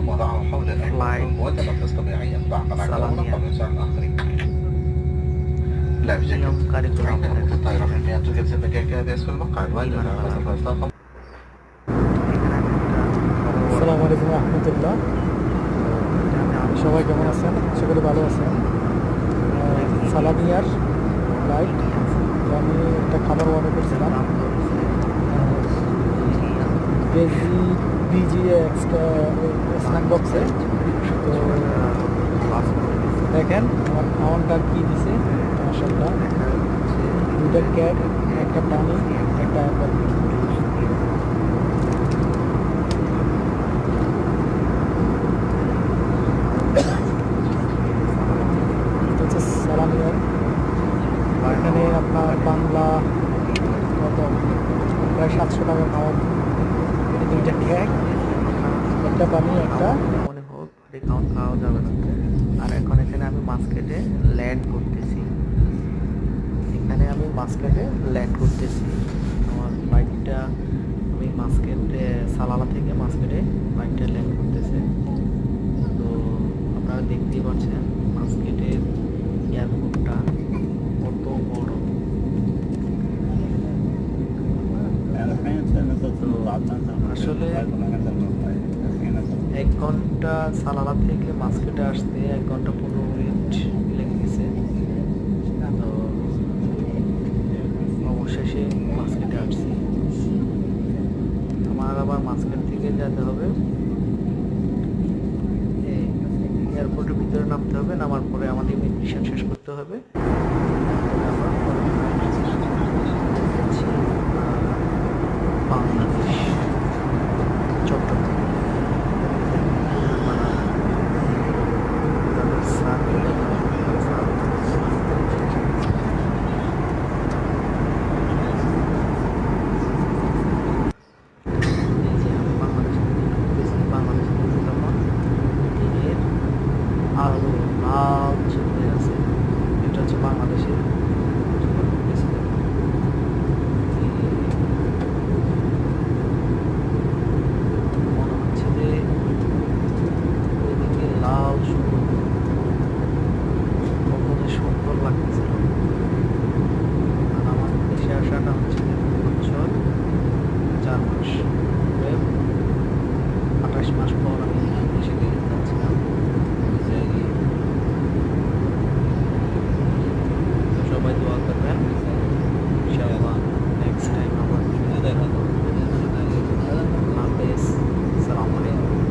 ثم ضعه حول الأكوان وجب تستطيعي أن تعقل على رقم إنسان آخرين. لا بشكل عند هذه الطائرة العلمية توجد سندكة كابس في المقعد وإلا আসসালামু আলাইকুম রহমতুল্লাহ। সবাই কেমন আছেন? আশা করি ভালো আছেন। সালামিয়ার ফ্লাইট, আমি একটা খাবার অর্ডার করছিলাম বিজি এক্সট্রা স্ন্যাক বক্সে। তো দেখেন আমার খাওয়ানটা কী দিছে, মাশাআল্লাহ। দুইটা কেক, একটা পানি, একটা অ্যাপেল। সালামিয়ার এখানে আপনার বাংলা কত প্রায় 700 টাকা খাওয়া, দুইটা কেক, একটা পানি, একটা মনে হোক ডিসকাউন্ট খাওয়া যাবে না। আর এখন এখানে আমি মাস্কেটে ল্যান্ড করতেছি। আমার ফ্লাইটটা আমি মাস্কেটে সালালা থেকে মাস্কেটে ফ্লাইটটা ল্যান্ড করতেছে। তো আপনারা দেখতেই পাচ্ছেন মাস্কেটের এয়ারপোর্টটা কত বড়। আসলে 1 ঘন্টা সালালা থেকে মাস্কেটে আসতে 1 ঘন্টা 15 মিনিট লেগে গেছে। তো অবশেষে মাস্কেটে আসছি। আমার আবার মাস্কেট থেকে যেতে হবে, এয়ারপোর্টের ভিতরে নামতে হবে। নামার পরে আমাদের ইমিগ্রেশন শেষ করতে হবে।